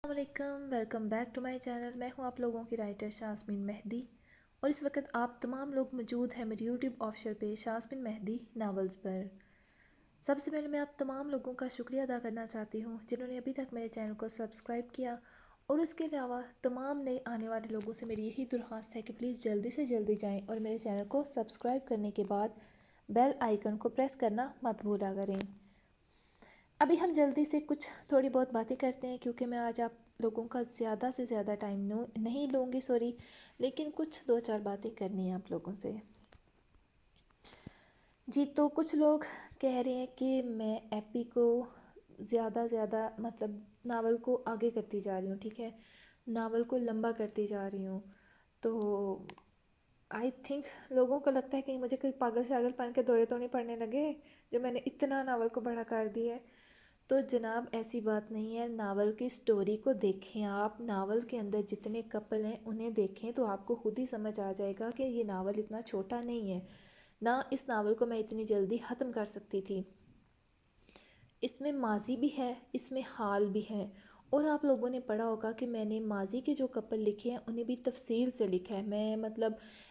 السلام علیکم، welcome back to my channel. میں ہوں آپ لوگوں کی رائٹر شاسمین مہدی، اور اس وقت آپ تمام لوگ موجود ہیں میری یوٹیوب آفیشل پیج شاسمین مہدی ناولز پر۔ سب سے پہلے میں آپ تمام لوگوں کا شکریہ ادا کرنا چاہتی ہوں جنہوں نے ابھی تک میرے چینل کو سبسکرائب کیا، اور اس کے علاوہ تمام نئے آنے والے لوگوں سے میری یہی درخواست ہے کہ پلیز جلدی سے جلدی جائیں اور میرے چینل کو سبسکرائب کرنے کے بعد بیل آئیکن کو پریس کرنا مت بھولا کریں۔ ابھی ہم جلدی سے کچھ تھوڑی بہت باتیں کرتے ہیں، کیونکہ میں آج آپ لوگوں کا زیادہ سے زیادہ ٹائم نہیں لوں گی، لیکن کچھ دو چار باتیں کرنی ہیں آپ لوگوں سے۔ جی، تو کچھ لوگ کہہ رہے ہیں کہ میں ایپی کو زیادہ ناول کو آگے کرتی جا رہی ہوں، ٹھیک ہے، ناول کو لمبا کرتی جا رہی ہوں۔ تو آئی تھنک لوگوں کو لگتا ہے کہ مجھے کوئی پاگل شاگل پن کے دورے تو نہیں پڑنے لگے جو میں نے اتنا ناول کو بڑا کر دیا ہے۔ تو جناب ایسی بات نہیں ہے، ناول کی سٹوری کو دیکھیں آپ، ناول کے اندر جتنے کپل ہیں انہیں دیکھیں تو آپ کو خود ہی سمجھ آ جائے گا کہ یہ ناول اتنا چھوٹا نہیں ہے، نہ اس ناول کو میں اتنی جلدی ختم کر سکتی تھی۔ اس میں ماضی بھی ہے، اس میں حال بھی ہے، اور آپ لوگوں نے پڑھا ہوگا کہ میں نے ماضی کے جو کپل لکھے ہیں انہیں بھی تفصیل سے لکھا ہے۔ میں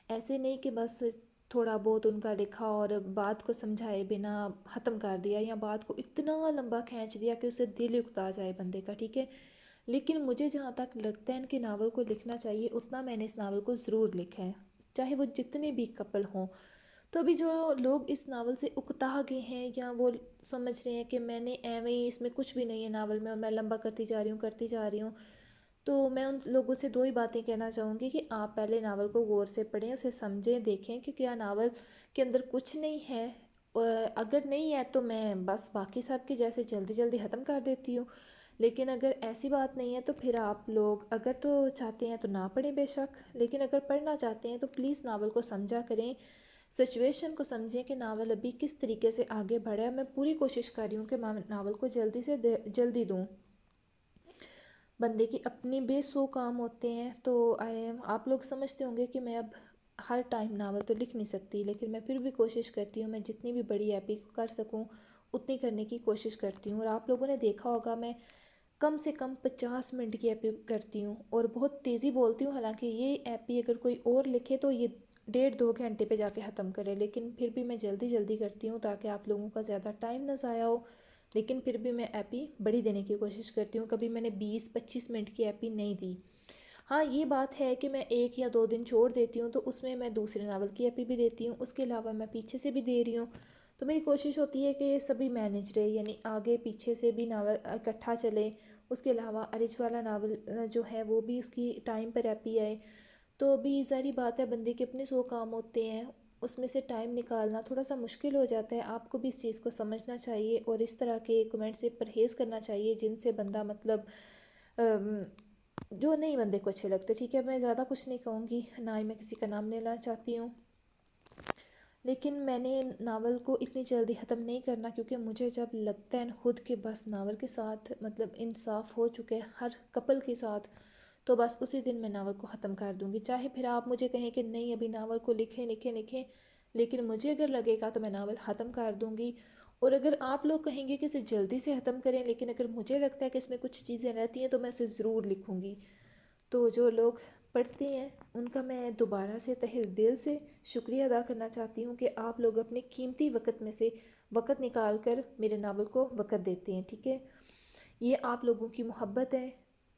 ایسے نہیں کہ بس تھوڑا بہت ان کا لکھا اور بات کو سمجھائے بنا ختم کر دیا، یا بات کو اتنا لمبا کھینچ دیا کہ اسے دل اکتا جائے بندے کا، ٹھیک ہے۔ لیکن مجھے جہاں تک لگتا ہے ان کہ ناول کو لکھنا چاہیے اتنا میں نے اس ناول کو ضرور لکھا ہے، چاہے وہ جتنے بھی کپل ہوں۔ تو ابھی جو لوگ اس ناول سے اکتا گئے ہیں یا وہ سمجھ رہے ہیں کہ میں نے ایویں اس میں کچھ بھی نہیں ہے ناول میں اور میں لمبا کرتی جا رہی ہوں، تو میں ان لوگوں سے دو ہی باتیں کہنا چاہوں گی کہ آپ پہلے ناول کو غور سے پڑھیں، اسے سمجھیں، دیکھیں کہ کیا ناول کے اندر کچھ نہیں ہے، اگر نہیں ہے تو میں بس باقی سب کی جیسے جلدی جلدی ختم کر دیتی ہوں۔ لیکن اگر ایسی بات نہیں ہے تو پھر آپ لوگ اگر تو چاہتے ہیں تو نہ پڑھیں بے شک، لیکن اگر پڑھنا چاہتے ہیں تو پلیز ناول کو سمجھا کریں، سچویشن کو سمجھیں کہ ناول ابھی کس طریقے سے آگے بڑھا ہے۔ میں پوری کوشش کر رہی ہوں کہ میں ناول کو جلدی سے جلدی دوں۔ بندے کی اپنی بے سو کام ہوتے ہیں، تو آپ لوگ سمجھتے ہوں گے کہ میں اب ہر ٹائم ناول تو لکھ نہیں سکتی، لیکن میں پھر بھی کوشش کرتی ہوں، میں جتنی بھی بڑی ایپی کر سکوں اتنی کرنے کی کوشش کرتی ہوں۔ اور آپ لوگوں نے دیکھا ہوگا میں کم سے کم 50 منٹ کی ایپی کرتی ہوں اور بہت تیزی بولتی ہوں، حالانکہ یہ ایپی اگر کوئی اور لکھے تو یہ 1.5-2 گھنٹے پہ جا کے ختم کرے، لیکن پھر بھی میں جلدی جلدی کرتی ہوں تاکہ آپ لوگوں کا زیادہ ٹائم نہ ضائع ہو، لیکن پھر بھی میں ایپی بڑی دینے کی کوشش کرتی ہوں، کبھی میں نے 20-25 منٹ کی ایپی نہیں دی۔ ہاں، یہ بات ہے کہ میں 1 یا 2 دن چھوڑ دیتی ہوں تو اس میں دوسرے ناول کی ایپی بھی دیتی ہوں، اس کے علاوہ میں پیچھے سے بھی دے رہی ہوں۔ تو میری کوشش ہوتی ہے کہ سبھی مینیج رہے، یعنی آگے پیچھے سے بھی ناول اکٹھا چلے، اس کے علاوہ ارج والا ناول جو ہے وہ بھی اس کی ٹائم پر ایپی آئے۔ تو بھی ظاہری بات ہے، بندے کے اپنے 100 کام ہوتے ہیں، اس میں سے ٹائم نکالنا تھوڑا سا مشکل ہو جاتا ہے۔ آپ کو بھی اس چیز کو سمجھنا چاہیے اور اس طرح کے کمنٹ سے پرہیز کرنا چاہیے جن سے بندہ جو نہیں بندے کو اچھے لگتے، ٹھیک ہے۔ میں زیادہ کچھ نہیں کہوں گی، نہ ہی میں کسی کا نام لینا چاہتی ہوں، لیکن میں نے ناول کو اتنی جلدی ختم نہیں کرنا، کیونکہ مجھے جب لگتا ہے خود کہ بس ناول کے ساتھ انصاف ہو چکے ہر کپل کے ساتھ، تو بس اسی دن میں ناول کو ختم کر دوں گی، چاہے پھر آپ مجھے کہیں کہ نہیں ابھی ناول کو لکھیں، لیکن مجھے اگر لگے گا تو میں ناول ختم کر دوں گی۔ اور اگر آپ لوگ کہیں گے کہ اسے جلدی سے ختم کریں، لیکن اگر مجھے لگتا ہے کہ اس میں کچھ چیزیں رہتی ہیں تو میں اسے ضرور لکھوں گی۔ تو جو لوگ پڑھتے ہیں ان کا میں دوبارہ سے تہہ دل سے شکریہ ادا کرنا چاہتی ہوں کہ آپ لوگ اپنے قیمتی وقت میں سے وقت نکال کر میرے ناول کو وقت دیتے ہیں، ٹھیک ہے۔ یہ آپ لوگوں کی محبت ہے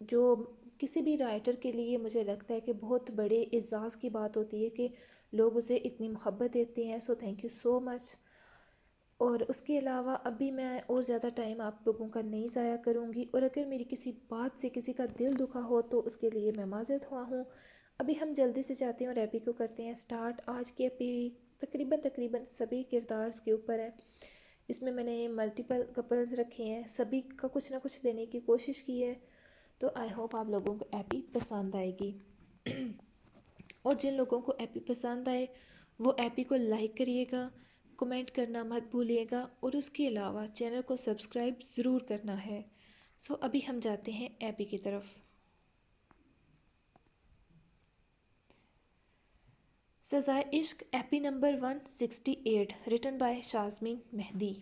جو کسی بھی رائٹر کے لیے مجھے لگتا ہے کہ بہت بڑے اعزاز کی بات ہوتی ہے کہ لوگ اسے اتنی محبت دیتے ہیں، سو تھینک یو سو مچ۔ اور اس کے علاوہ ابھی میں اور زیادہ ٹائم آپ لوگوں کا نہیں ضائع کروں گی، اور اگر میری کسی بات سے کسی کا دل دکھا ہو تو اس کے لیے میں معذرت ہوا ہوں۔ ابھی ہم جلدی سے جاتے ہیں اور ایپی کو کرتے ہیں سٹارٹ۔ آج کی ایپی تقریباً سبھی کردارز کے اوپر ہے، اس میں نے ملٹیپل کپلز رکھے ہیں، سبھی کا کچھ نہ کچھ دینے کی کوشش کی ہے، تو آئی ہوپ آپ لوگوں کو ایپی پسند آئے گی۔ اور جن لوگوں کو ایپی پسند آئے وہ ایپی کو لائک کریے گا، کمنٹ کرنا مت بھولیے گا، اور اس کے علاوہ چینل کو سبسکرائب ضرور کرنا ہے۔ سو ابھی ہم جاتے ہیں ایپی کی طرف۔ سزائے عشق ایپی نمبر 168 ریٹن بائی شاسمین مہدی۔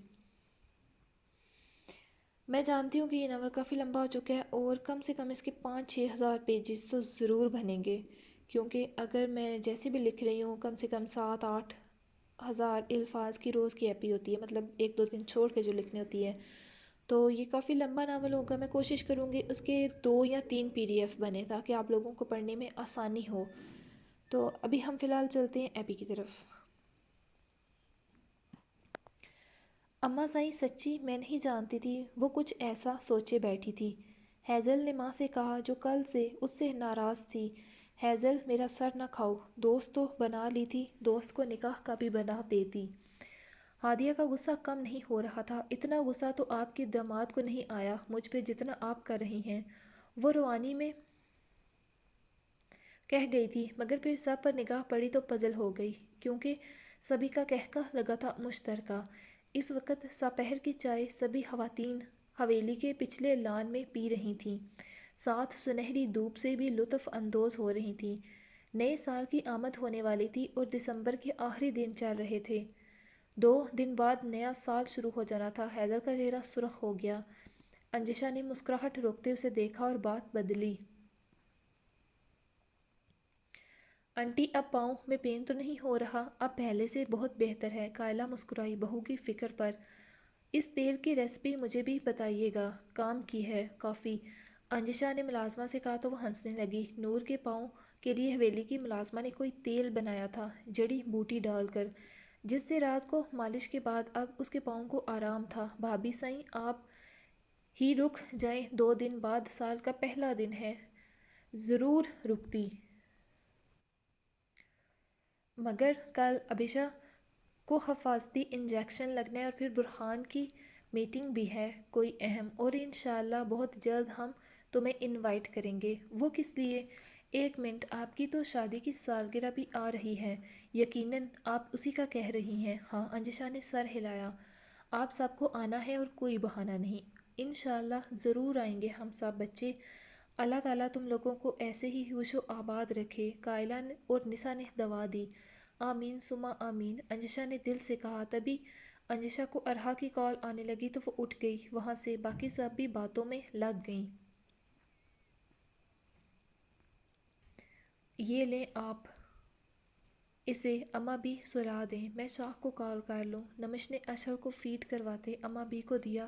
میں جانتی ہوں کہ یہ ناول کافی لمبا ہو چکا ہے اور کم سے کم اس کے 5-6 ہزار پیجز تو ضرور بنیں گے، کیونکہ اگر میں جیسے بھی لکھ رہی ہوں کم سے کم 7-8 ہزار الفاظ کی روز کی ایپی ہوتی ہے، مطلب 1-2 دن چھوڑ کے جو لکھنی ہوتی ہے، تو یہ کافی لمبا ناول ہوگا۔ میں کوشش کروں گی اس کے 2 یا 3 PDF بنے تاکہ آپ لوگوں کو پڑھنے میں آسانی ہو۔ تو ابھی ہم فی الحال چلتے ہیں ایپی کی طرف۔ اماں صحیح سچی میں نہیں جانتی تھی وہ کچھ ایسا سوچے بیٹھی تھی۔ ہیزل نے ماں سے کہا جو کل سے اس سے ناراض تھی، ہیزل میرا سر نہ کھاؤ، دوست تو بنا لی تھی، دوست کو نکاح کا بھی بنا دیتی۔ ہادیہ کا غصہ کم نہیں ہو رہا تھا۔ اتنا غصہ تو آپ کے داماد کو نہیں آیا مجھ پہ جتنا آپ کر رہی ہیں، وہ روانی میں کہہ گئی تھی، مگر پھر سب پر نگاہ پڑی تو پزل ہو گئی، کیونکہ سبھی کا کہکا لگا تھا مشترکہ۔ اس وقت سپہر کی چائے سبھی خواتین حویلی کے پچھلے لان میں پی رہی تھیں، ساتھ سنہری دھوپ سے بھی لطف اندوز ہو رہی تھیں۔ نئے سال کی آمد ہونے والی تھی اور دسمبر کے آخری دن چل رہے تھے۔ 2 دن بعد نیا سال شروع ہو جانا تھا۔ حیدر کا چہرہ سرخ ہو گیا۔ انجشا نے مسکراہٹ روکتے اسے دیکھا اور بات بدلی۔ انٹی اب پاؤں میں پین تو نہیں ہو رہا؟ اب پہلے سے بہت بہتر ہے۔ کائلہ مسکرائی۔ بہو کی فکر پر۔ اس تیل کی ریسپی مجھے بھی بتائیے گا۔ کام کی ہے کافی، انجشا نے ملازمہ سے کہا تو وہ ہنسنے لگی۔ نور کے پاؤں کے لیے حویلی کی ملازمہ نے کوئی تیل بنایا تھا جڑی بوٹی ڈال کر، جس سے رات کو مالش کے بعد اب اس کے پاؤں کو آرام تھا۔ بھابی سائیں آپ ہی رک جائیں، 2 دن بعد سال کا پہلا دن ہے۔ ضرور رکتی، مگر کل ابیشہ کو حفاظتی انجیکشن لگنا ہے اور پھر برہان کی میٹنگ بھی ہے کوئی اہم، اور انشاءاللہ بہت جلد ہم تمہیں انوائٹ کریں گے۔ وہ کس لیے؟ 1 منٹ، آپ کی تو شادی کی سالگرہ بھی آ رہی ہے، یقیناً آپ اسی کا کہہ رہی ہیں؟ ہاں، انجشا نے سر ہلایا۔ آپ سب کو آنا ہے اور کوئی بہانہ نہیں۔ انشاءاللہ ضرور آئیں گے ہم سب بچے۔ اللہ تعالیٰ تم لوگوں کو ایسے ہی ہوش و آباد رکھے۔ کائلہ اور نسا نے دعا دی۔ آمین ثم آمین، انجشا نے دل سے کہا۔ تبھی انجشا کو ارحا کی کال آنے لگی تو وہ اٹھ گئی وہاں سے۔ باقی سب بھی باتوں میں لگ گئیں۔ یہ لیں آپ اسے اماں بھی سلا دیں، میں شاہ کو کال کر لوں۔ نمش نے اشل کو فیڈ کرواتے اماں بھی کو دیا۔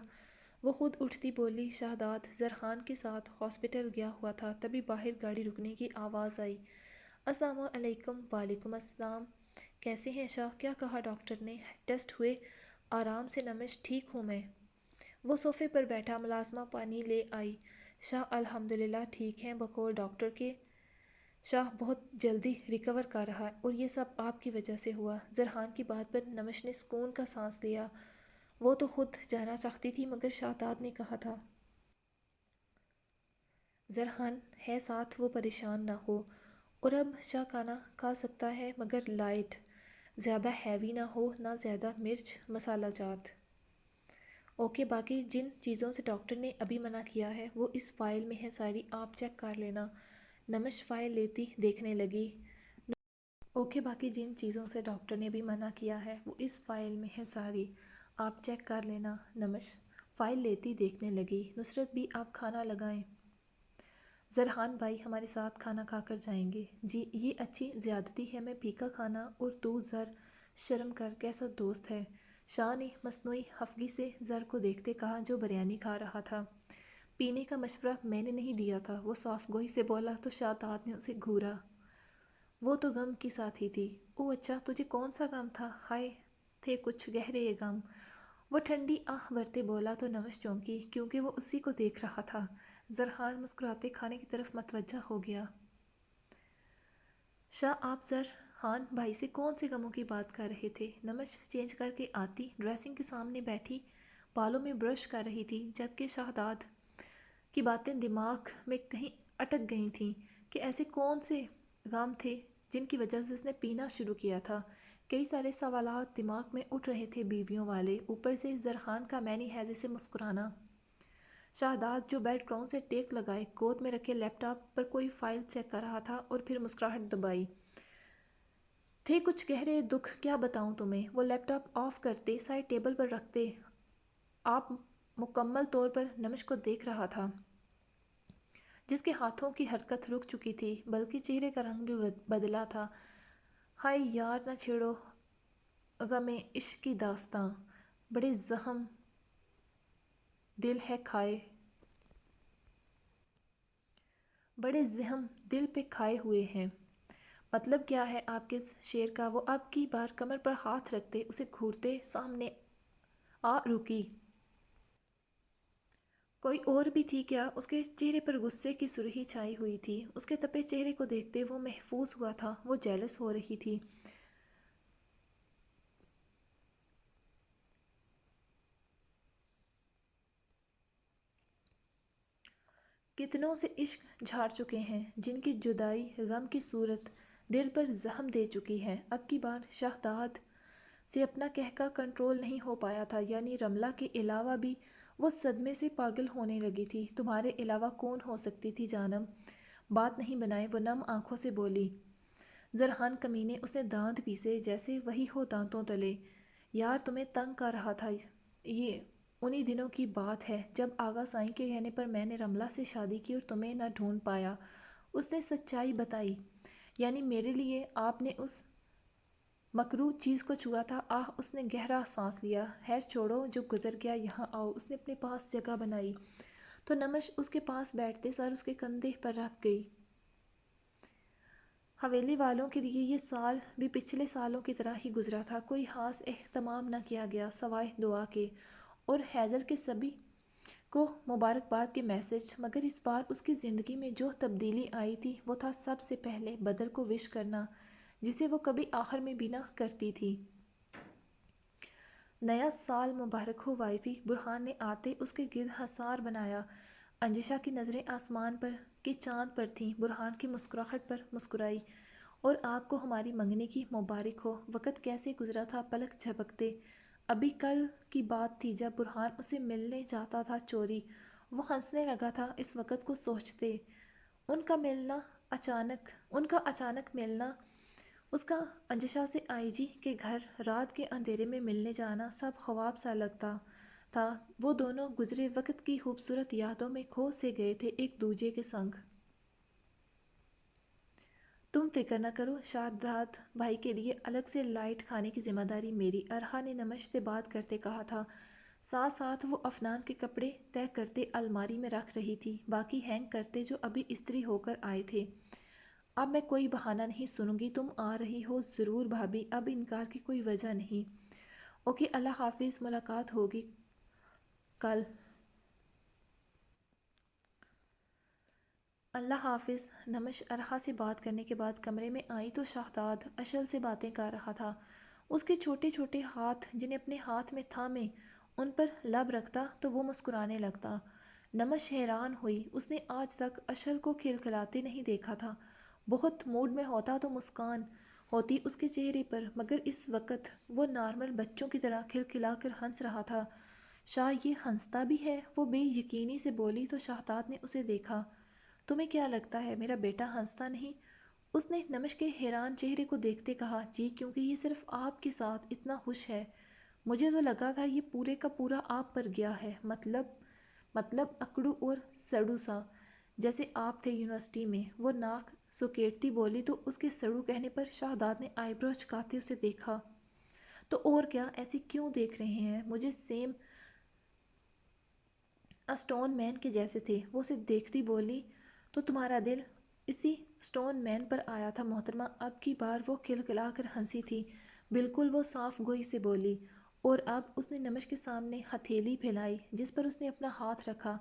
وہ خود اٹھتی بولی، شہداد زرحان کے ساتھ ہاسپٹل گیا ہوا تھا۔ تبھی باہر گاڑی رکنے کی آواز آئی۔ السلام علیکم۔ وعلیکم السلام۔ کیسے ہیں شاہ؟ کیا کہا ڈاکٹر نے؟ ٹیسٹ ہوئے؟ آرام سے نمش، ٹھیک ہوں میں۔ وہ صوفے پر بیٹھا۔ ملازمہ پانی لے آئی۔ شاہ الحمدللہ ٹھیک ہیں بقول ڈاکٹر کے۔ شاہ بہت جلدی ریکور کر رہا ہے، اور یہ سب آپ کی وجہ سے ہوا۔ زرحان کی بات پر نمش نے سکون کا سانس لیا۔ وہ تو خود جانا چاہتی تھی مگر شہداد نے کہا تھا زرحان ہے ساتھ، وہ پریشان نہ ہو۔ اور اب شاہ کھانا کھا سکتا ہے مگر لائٹ، زیادہ ہیوی نہ ہو، نہ زیادہ مرچ مسالہ جات۔ اوکے، باقی جن چیزوں سے ڈاکٹر نے ابھی منع کیا ہے وہ اس فائل میں ہے ساری، آپ چیک کر لینا۔ نمش فائل لیتی دیکھنے لگی۔ اوکے، باقی جن چیزوں سے ڈاکٹر نے ابھی منع کیا ہے وہ اس فائل میں ہے ساری، آپ چیک کر لینا۔ نمش فائل لیتی دیکھنے لگی۔ نصرت بھی آپ کھانا لگائیں۔ زرحان بھائی ہمارے ساتھ کھانا کھا کر جائیں گے۔ جی، یہ اچھی زیادتی ہے، میں پھیکا کھانا اور تو زر شرم کر، کیسا دوست ہے؟ شاہ نے مصنوعی خفگی سے زر کو دیکھتے کہا جو بریانی کھا رہا تھا۔ پینے کا مشورہ میں نے نہیں دیا تھا، وہ صاف گوئی سے بولا تو شہداد نے اسے گھورا۔ وہ تو غم کی ساتھی تھی۔ او اچھا، تجھے کون سا غم تھا؟ ہائے، تھے کچھ گہرے یہ غم، وہ ٹھنڈی آہ بھرتے بولا تو نمش چونکی، کیونکہ وہ اسی کو دیکھ رہا تھا۔ زرحان مسکراتے کھانے کی طرف متوجہ ہو گیا۔ شاہ آپ زرحان بھائی سے کون سے غموں کی بات کر رہے تھے؟ نمش چینج کر کے آتی ڈریسنگ کے سامنے بیٹھی بالوں میں برش کر رہی تھی، جبکہ شہداد کی باتیں دماغ میں کہیں اٹک گئی تھیں کہ ایسے کون سے غم تھے جن کی وجہ سے اس نے پینا شروع کیا تھا۔ کئی سارے سوالات دماغ میں اٹھ رہے تھے بیویوں والے، اوپر سے زرحان کا مینی ہیزے سے مسکرانا۔ شہداد جو بیڈ گراؤنڈ سے ٹیک لگائے گود میں رکھے لیپ ٹاپ پر کوئی فائل چیک کر رہا تھا اور پھر مسکراہٹ دبائی۔ تھے کچھ گہرے دکھ، کیا بتاؤں تمہیں؟ وہ لیپ ٹاپ آف کرتے سائڈ ٹیبل پر رکھتے۔ آپ مکمل طور پر نمش کو دیکھ رہا تھا، جس کے ہاتھوں کی حرکت رک چکی تھی، بلکہ چہرے کا رنگ بھی بدلا تھا۔ ہائے یار، نہ چھیڑو غم عشق کی داستاں، بڑے زخم دل ہے کھائے، بڑے زخم دل پہ کھائے ہوئے ہیں۔ مطلب کیا ہے آپ کے شعر کا؟ وہ اب کی بار کمر پر ہاتھ رکھتے اسے گھورتے سامنے آ رکی۔ کوئی اور بھی تھی کیا؟ اس کے چہرے پر غصے کی سرخی چھائی ہوئی تھی۔ اس کے تپے چہرے کو دیکھتے وہ محظوظ ہوا تھا، وہ جیلس ہو رہی تھی۔ کتنوں سے عشق جھاڑ چکے ہیں، جن کی جدائی غم کی صورت دل پر زخم دے چکی ہے۔ اب کی بار شہزاد سے اپنا قہقہ کنٹرول نہیں ہو پایا تھا، یعنی رملہ کے علاوہ بھی وہ صدمے سے پاگل ہونے لگی تھی۔ تمہارے علاوہ کون ہو سکتی تھی جانم؟ بات نہیں بنائے وہ نم آنکھوں سے بولی۔ زرہان کمینے، اس نے دانت پیسے جیسے وہی ہو دانتوں تلے۔ یار تمہیں تنگ کر رہا تھا، یہ انہی دنوں کی بات ہے جب آغا سائیں کے کہنے پر میں نے رملہ سے شادی کی اور تمہیں نہ ڈھونڈ پایا۔ اس نے سچائی بتائی۔ یعنی میرے لیے آپ نے اس مکروہ چیز کو چھوا تھا؟ آہ، اس نے گہرا سانس لیا۔ خیر چھوڑو جو گزر گیا، یہاں آؤ۔ اس نے اپنے پاس جگہ بنائی تو نمش اس کے پاس بیٹھتے سر اس کے کندھے پر رکھ گئی۔ حویلی والوں کے لیے یہ سال بھی پچھلے سالوں کی طرح ہی گزرا تھا۔ کوئی خاص اہتمام نہ کیا گیا سوائے دعا کے اور حیدر کے سبھی کو مبارکباد کے میسج۔ مگر اس بار اس کی زندگی میں جو تبدیلی آئی تھی وہ تھا سب سے پہلے بدر کو وش کرنا، جسے وہ کبھی آخر میں بھی نہ کرتی تھی۔ نیا سال مبارک ہو وائفی، برہان نے آتے اس کے گرد حصار بنایا۔ انجشا کی نظریں آسمان پر کے چاند پر تھیں، برہان کی مسکراہٹ پر مسکرائی۔ اور آپ کو ہماری منگنی کی مبارک ہو۔ وقت کیسے گزرا تھا پلک جھپکتے۔ ابھی کل کی بات تھی جب برہان اسے ملنے جاتا تھا چوری۔ وہ ہنسنے لگا تھا اس وقت کو سوچتے۔ ان کا اچانک ملنا، اس کا انجشا سے آئی جی کے گھر رات کے اندھیرے میں ملنے جانا، سب خواب سا لگتا تھا۔ وہ دونوں گزرے وقت کی خوبصورت یادوں میں کھو سے گئے تھے ایک دوجے کے سنگ۔ تم فکر نہ کرو، شہزاد بھائی کے لیے الگ سے لائٹ کھانے کی ذمہ داری میری، ارحا نے نمش سے بات کرتے کہا تھا۔ ساتھ ساتھ وہ افنان کے کپڑے طے کرتے الماری میں رکھ رہی تھی، باقی ہینگ کرتے جو ابھی استری ہو کر آئے تھے۔ اب میں کوئی بہانہ نہیں سنوں گی، تم آ رہی ہو ضرور بھابھی، اب انکار کی کوئی وجہ نہیں۔ اوکے، اللہ حافظ، ملاقات ہوگی کل۔ اللہ حافظ۔ نمش ارحا سے بات کرنے کے بعد کمرے میں آئی تو شہزاد اشل سے باتیں کر رہا تھا۔ اس کے چھوٹے چھوٹے ہاتھ جنہیں اپنے ہاتھ میں تھامے ان پر لب رکھتا تو وہ مسکرانے لگتا۔ نمش حیران ہوئی، اس نے آج تک اشل کو کھلکھلاتے نہیں دیکھا تھا۔ بہت موڈ میں ہوتا تو مسکان ہوتی اس کے چہرے پر، مگر اس وقت وہ نارمل بچوں کی طرح کھلکھلا کر ہنس رہا تھا۔ شاہ یہ ہنستا بھی ہے؟ وہ بے یقینی سے بولی تو شہزاد نے اسے دیکھا۔ تمہیں کیا لگتا ہے میرا بیٹا ہنستا نہیں؟ اس نے نمش کے حیران چہرے کو دیکھتے کہا۔ جی، کیونکہ یہ صرف آپ کے ساتھ اتنا خوش ہے۔ مجھے تو لگا تھا یہ پورے کا پورا آپ پر گیا ہے، مطلب اکڑو اور سڑو سا، جیسے آپ تھے یونیورسٹی میں۔ وہ ناک سکیڑتی بولی تو اس کے سڑو کہنے پر شہزاد نے آئی برو چکاتے اسے دیکھا۔ تو اور کیا، ایسی کیوں دیکھ رہے ہیں؟ مجھے سیم اسٹون مین کے جیسے تھے۔ وہ اسے دیکھتی بولی تو تمہارا دل اسی اسٹون مین پر آیا تھا محترمہ۔ اب کی بار وہ کھلکھلا کر ہنسی تھی، بالکل وہ صاف گوئی سے بولی۔ اور اب اس نے نمش کے سامنے ہتھیلی پھیلائی جس پر اس نے اپنا ہاتھ رکھا۔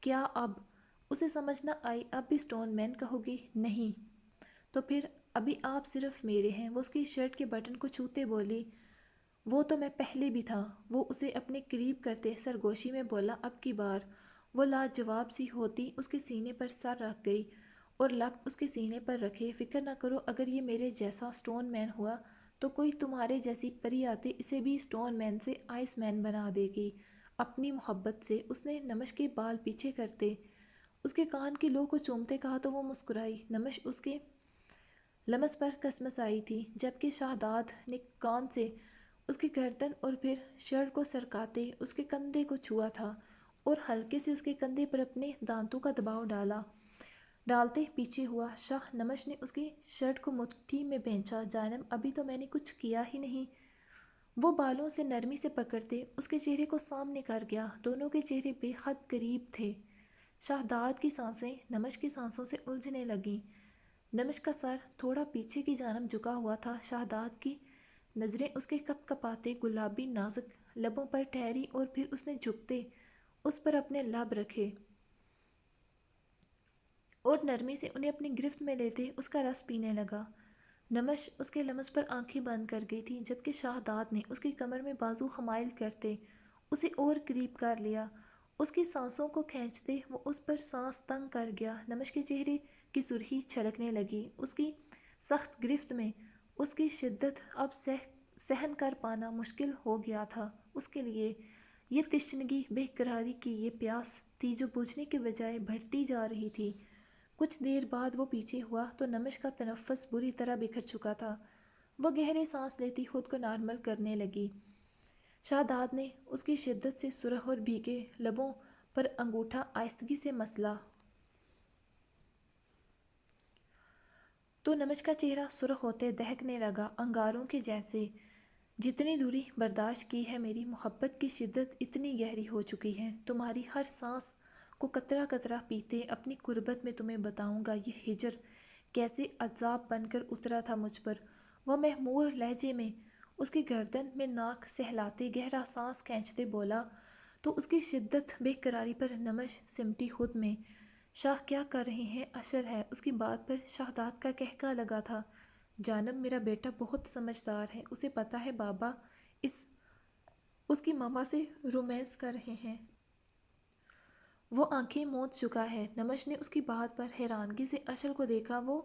کیا اب اسے سمجھ نہ آئی؟ اب بھی اسٹون مین کہو گی؟ نہیں تو پھر ابھی آپ صرف میرے ہیں۔ وہ اس کی شرٹ کے بٹن کو چھوتے بولی۔ وہ تو میں پہلے بھی تھا۔ وہ اسے اپنے قریب کرتے سرگوشی میں بولا۔ اب کی بار وہ لاجواب سی ہوتی اس کے سینے پر سر رکھ گئی اور لب اس کے سینے پر رکھے۔ فکر نہ کرو، اگر یہ میرے جیسا اسٹون مین ہوا تو کوئی تمہارے جیسی پری آتی اسے بھی اسٹون مین سے آئس مین بنا دے گی اپنی محبت سے۔ اس نے نمش کے بال پیچھے کرتے اس کے کان کی لو کو چومتے کہا تو وہ مسکرائی۔ نمش اس کے لمس پر کسمس آئی تھی، جبکہ شہزاد نے کان سے اس کی گردن اور پھر شرٹ کو سرکاتے اس کے کندھے کو چھوا تھا اور ہلکے سے اس کے کندھے پر اپنے دانتوں کا دباؤ ڈالتے پیچھے ہوا۔ شاہ نمش نے اس کی شرٹ کو مٹھی میں بھینچا۔ جانم ابھی تو میں نے کچھ کیا ہی نہیں۔ وہ بالوں سے نرمی سے پکڑتے اس کے چہرے کو سامنے کر گیا۔ دونوں کے چہرے بے حد قریب تھے۔ شہزاد کی سانسیں نمش کی سانسوں سے الجھنے لگیں۔ نمش کا سر تھوڑا پیچھے کی جانب جھکا ہوا تھا۔ شہزاد کی نظریں اس کے کپ کپاتے گلابی نازک لبوں پر ٹھہری اور پھر اس نے جھکتے اس پر اپنے لب رکھے اور نرمی سے انہیں اپنی گرفت میں لیتے اس کا رس پینے لگا۔ نمش اس کے لمس پر آنکھیں بند کر گئی تھی، جبکہ شہزاد نے اس کی کمر میں بازو خمائل کرتے اسے اور قریب کر لیا۔ اس کی سانسوں کو کھینچتے وہ اس پر سانس تنگ کر گیا۔ نمش کے چہرے کی سرخی چھلکنے لگی۔ اس کی سخت گرفت میں اس کی شدت اب سہن کر پانا مشکل ہو گیا تھا اس کے لیے۔ یہ تشنگی، بے قراری کی یہ پیاس تھی جو بجھنے کے بجائے بڑھتی جا رہی تھی۔ کچھ دیر بعد وہ پیچھے ہوا تو نمش کا تنفس بری طرح بکھر چکا تھا۔ وہ گہرے سانس لیتی خود کو نارمل کرنے لگی۔ شہزاد نے اس کی شدت سے سرخ اور بھیگے لبوں پر انگوٹھا آہستگی سے مسلا تو نمش کا چہرہ سرخ ہوتے دہکنے لگا، انگاروں کے جیسے۔ جتنی دوری برداشت کی ہے، میری محبت کی شدت اتنی گہری ہو چکی ہے، تمہاری ہر سانس کو قطرہ قطرہ پیتے اپنی قربت میں تمہیں بتاؤں گا یہ ہجر کیسے عذاب بن کر اترا تھا مجھ پر۔ وہ مہمور لہجے میں اس کی گردن میں ناک سہلاتے گہرا سانس کھینچتے بولا تو اس کی شدت بے قراری پر نمش سمٹی خود میں۔ شاہ کیا کر رہے ہیں؟ اشر ہے۔ اس کی بات پر شہزاد کا قہقہ لگا تھا۔ جانم میرا بیٹا بہت سمجھدار ہے، اسے پتہ ہے بابا اس کی ماما سے رومانس کر رہے ہیں۔ وہ آنکھیں موند چکا ہے۔ نمش نے اس کی بات پر حیرانگی سے اشر کو دیکھا۔ وہ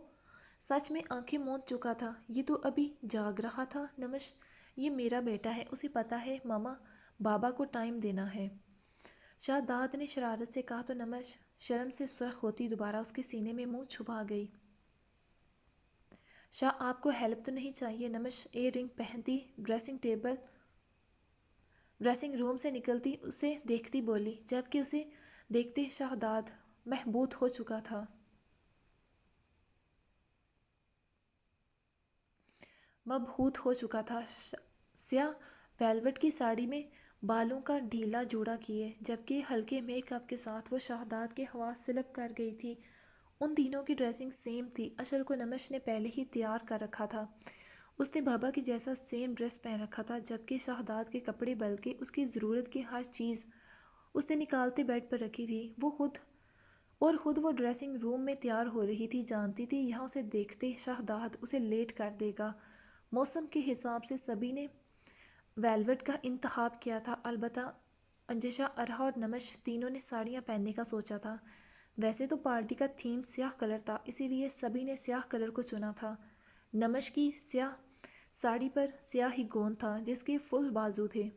سچ میں آنکھیں موند چکا تھا؟ یہ تو ابھی جاگ رہا تھا۔ نمش یہ میرا بیٹا ہے، اسے پتہ ہے ماما بابا کو ٹائم دینا ہے، شہزاد نے شرارت سے کہا تو نمش شرم سے سرخ ہوتی دوبارہ اس کے سینے میں منہ چھپا گئی۔ شاہ آپ کو ہیلپ تو نہیں چاہیے؟ نمش ایئر رنگ پہنتی ڈریسنگ روم سے نکلتی اسے دیکھتی بولی، جبکہ اسے دیکھتے شہزاد محبوط ہو چکا تھا۔ سیاہ ویلوٹ کی ساڑی میں بالوں کا ڈھیلا جوڑا کیے، جبکہ ہلکے میک اپ کے ساتھ وہ شہزاد کے حواس سلب کر گئی تھی۔ ان تینوں کی ڈریسنگ سیم تھی۔ اشر کو نمش نے پہلے ہی تیار کر رکھا تھا۔ اس نے بابا کی جیسا سیم ڈریس پہن رکھا تھا، جبکہ شہزاد کے کپڑے بلکہ اس کی ضرورت کی ہر چیز اس نے نکالتے بیڈ پر رکھی تھی۔ خود وہ ڈریسنگ روم میں تیار ہو رہی تھی، جانتی تھی یہاں اسے دیکھتے شہزاد اسے لیٹ کر دے گا۔ موسم کے حساب سے سبھی نے ویلوٹ کا انتخاب کیا تھا، البتہ انجشا، ارہا اور نمش تینوں نے ساڑیاں پہننے کا سوچا تھا۔ ویسے تو پارٹی کا تھیم سیاہ کلر تھا، اسی لیے سبھی نے سیاہ کلر کو چنا تھا۔ نمش کی سیاہ ساڑی پر سیاہ ہی گون تھا جس کے فل بازو تھے۔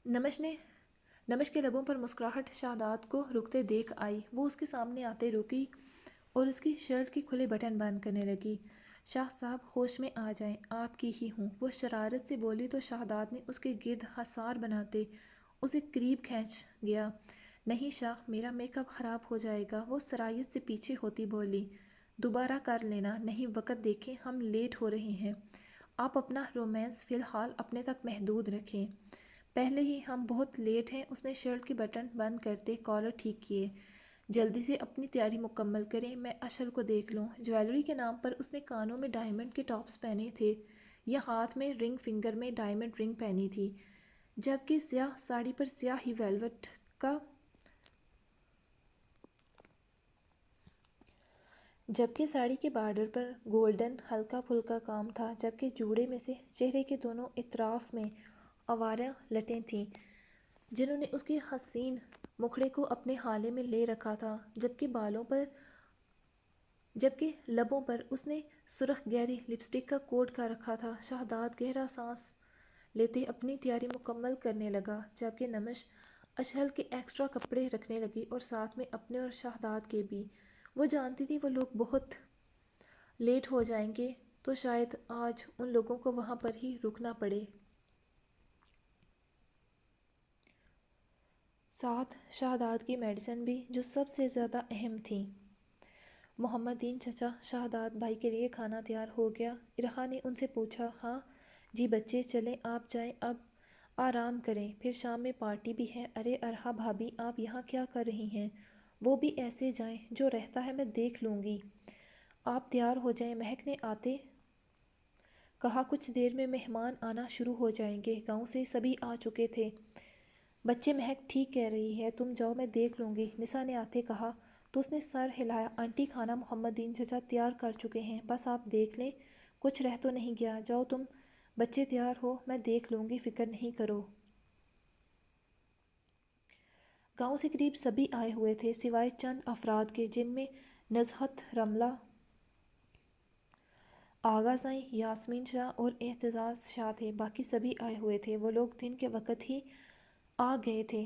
نمش کے لبوں پر مسکراہٹ شہزاد کو رکتے دیکھ آئی۔ وہ اس کے سامنے آتے رکی اور اس کی شرٹ کے کھلے بٹن بند کرنے لگی۔ شاہ صاحب ہوش میں آ جائیں، آپ کی ہی ہوں، وہ شرارت سے بولی تو شہزاد نے اس کے گرد حصار بناتے اسے قریب کھینچ گیا۔ نہیں شاہ، میرا میک اپ خراب ہو جائے گا، وہ سرائیت سے پیچھے ہوتی بولی۔ دوبارہ کر لینا۔ نہیں، وقت دیکھیں، ہم لیٹ ہو رہے ہیں۔ آپ اپنا رومانس فی الحال اپنے تک محدود رکھیں، پہلے ہی ہم بہت لیٹ ہیں۔ اس نے شرٹ کے بٹن بند کرتے کالر ٹھیک کیے۔ جلدی سے اپنی تیاری مکمل کریں، میں اشر کو دیکھ لوں۔ جویلری کے نام پر اس نے کانوں میں ڈائمنڈ کے ٹاپس پہنے تھے یا ہاتھ میں رنگ فنگر میں ڈائمنڈ رنگ پہنی تھی، جبکہ سیاہ ساڑی پر سیاہ ہی ویلوٹ کا جبکہ ساڑی کے بارڈر پر گولڈن ہلکا پھلکا کام تھا، جبکہ جوڑے میں سے چہرے کے دونوں اطراف میں آوارہ لٹیں تھیں جنہوں نے اس کے حسین مکھڑے کو اپنے ہالے میں لے رکھا تھا، جبکہ لبوں پر اس نے سرخ گہری لپسٹک کا کوٹ کر رکھا تھا۔ شہزاد گہرا سانس لیتے اپنی تیاری مکمل کرنے لگا، جبکہ نمش اشہل کے ایکسٹرا کپڑے رکھنے لگی اور ساتھ میں اپنے اور شہزاد کے بھی۔ وہ جانتی تھی وہ لوگ بہت لیٹ ہو جائیں گے تو شاید آج ان لوگوں کو وہاں پر ہی رکنا پڑے۔ ساتھ شہداد کی میڈیسن بھی جو سب سے زیادہ اہم تھیں۔ محمد دین چچا، شہداد بھائی کے لیے کھانا تیار ہو گیا؟ ارحا نے ان سے پوچھا۔ ہاں جی بچے، چلیں آپ جائیں، اب آرام کریں، پھر شام میں پارٹی بھی ہے۔ ارے ارحا بھابھی، آپ یہاں کیا کر رہی ہیں؟ وہ بھی ایسے جائیں، جو رہتا ہے میں دیکھ لوں گی، آپ تیار ہو جائیں۔ مہک نے آتے کہا کچھ دیر میں مہمان آنا شروع ہو جائیں گے، گاؤں سے سبھی آ چکے تھے۔ بچے، مہک ٹھیک کہہ رہی ہے، تم جاؤ میں دیکھ لوں گی، نسا نے آتے کہا تو اس نے سر ہلایا۔ آنٹی کھانا محمد دین چچا تیار کر چکے ہیں، بس آپ دیکھ لیں، کچھ رہ تو نہیں گیا۔ جاؤ تم بچے تیار ہو، میں دیکھ لوں گی، فکر نہیں کرو۔ گاؤں سے قریب سبھی آئے ہوئے تھے سوائے چند افراد کے، جن میں نزہت، رملہ آغا زئی، یاسمین شاہ اور اعتزاز شاہ تھے۔ باقی سبھی آئے ہوئے تھے، وہ لوگ دن کے وقت ہی آ گئے تھے،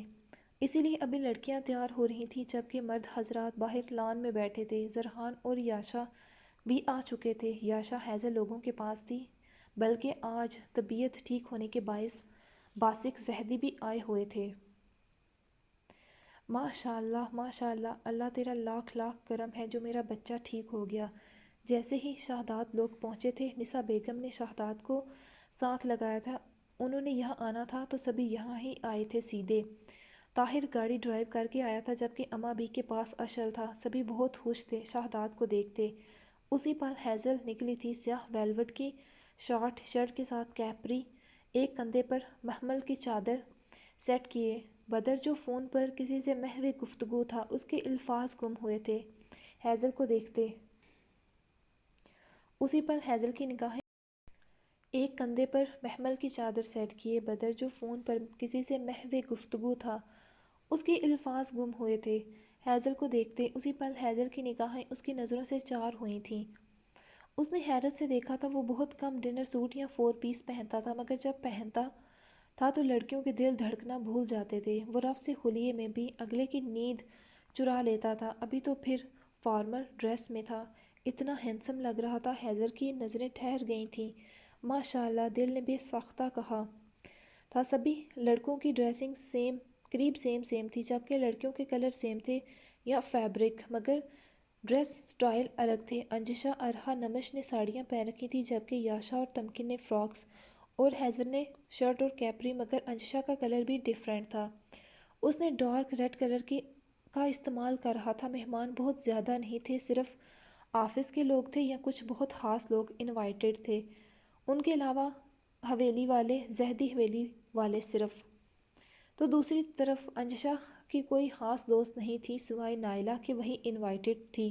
اسی لیے ابھی لڑکیاں تیار ہو رہی تھیں، جبکہ مرد حضرات باہر لان میں بیٹھے تھے۔ زرحان اور یاشا بھی آ چکے تھے۔ یاشا حیضل لوگوں کے پاس تھی، بلکہ آج طبیعت ٹھیک ہونے کے باعث باسق زہدی بھی آئے ہوئے تھے۔ ماشاء اللہ ماشاء اللہ، اللہ تیرا لاکھ لاکھ کرم ہے جو میرا بچہ ٹھیک ہو گیا۔ جیسے ہی شہداد لوگ پہنچے تھے، نسا بیگم نے شہداد کو ساتھ لگایا تھا۔ انہوں نے یہاں آنا تھا تو سبھی یہاں ہی آئے تھے سیدھے۔ طاہر گاڑی ڈرائیو کر کے آیا تھا، جبکہ اما بی کے پاس اشل تھا۔ سبھی بہت خوش تھے شہداد کو دیکھتے۔ اسی پل حیضل نکلی تھی، سیاہ ویلوٹ کی شارٹ شرٹ کے ساتھ کیپری، ایک کندھے پر محمل کی چادر سیٹ کیے۔ بدر جو فون پر کسی سے محو گفتگو تھا، اس کے الفاظ گم ہوئے تھے حیضل کو دیکھتے۔ اسی پل حیضل کی نگاہیں ایک کندھے پر محمل کی چادر سیٹ کیے۔ بدر جو فون پر کسی سے محو گفتگو تھا، اس کے الفاظ گم ہوئے تھے حیضل کو دیکھتے۔ اسی پل حیضل کی نگاہیں اس کی نظروں سے چار ہوئی تھیں۔ اس نے حیرت سے دیکھا تھا، وہ بہت کم ڈنر سوٹ یا 4 پیس پہنتا تھا، مگر جب پہنتا تھا تو لڑکیوں کے دل دھڑکنا بھول جاتے تھے۔ وہ رف سے حلیے میں بھی اگلے کی نیند چرا لیتا تھا، ابھی تو پھر فارمل ڈریس میں تھا، اتنا ہینڈسم لگ رہا تھا۔ حیضل کی نظریں ٹھہر گئی تھیں۔ ماشاء اللہ، دل نے بے ساختہ کہا تھا۔ سبھی لڑکوں کی ڈریسنگ قریب سیم تھی، جبکہ لڑکیوں کے کلر سیم تھے یا فیبرک، مگر ڈریس سٹائل الگ تھے۔ انجشا، ارحا، نمش نے ساڑیاں پہن رکھی تھیں، جبکہ یاشا اور تمکن نے فراکس، اور حیضل نے شرٹ اور کیپری، مگر انجشا کا کلر بھی ڈیفرنٹ تھا، اس نے ڈارک ریڈ کلر کا استعمال کر رہا تھا۔ مہمان بہت زیادہ نہیں تھے، صرف آفس کے لوگ تھے یا کچھ بہت خاص لوگ انوائٹڈ تھے، ان کے علاوہ حویلی والے، زہدی حویلی والے صرف۔ تو دوسری طرف انجشا کی کوئی خاص دوست نہیں تھی سوائے نائلہ کہ وہی انوائٹڈ تھی۔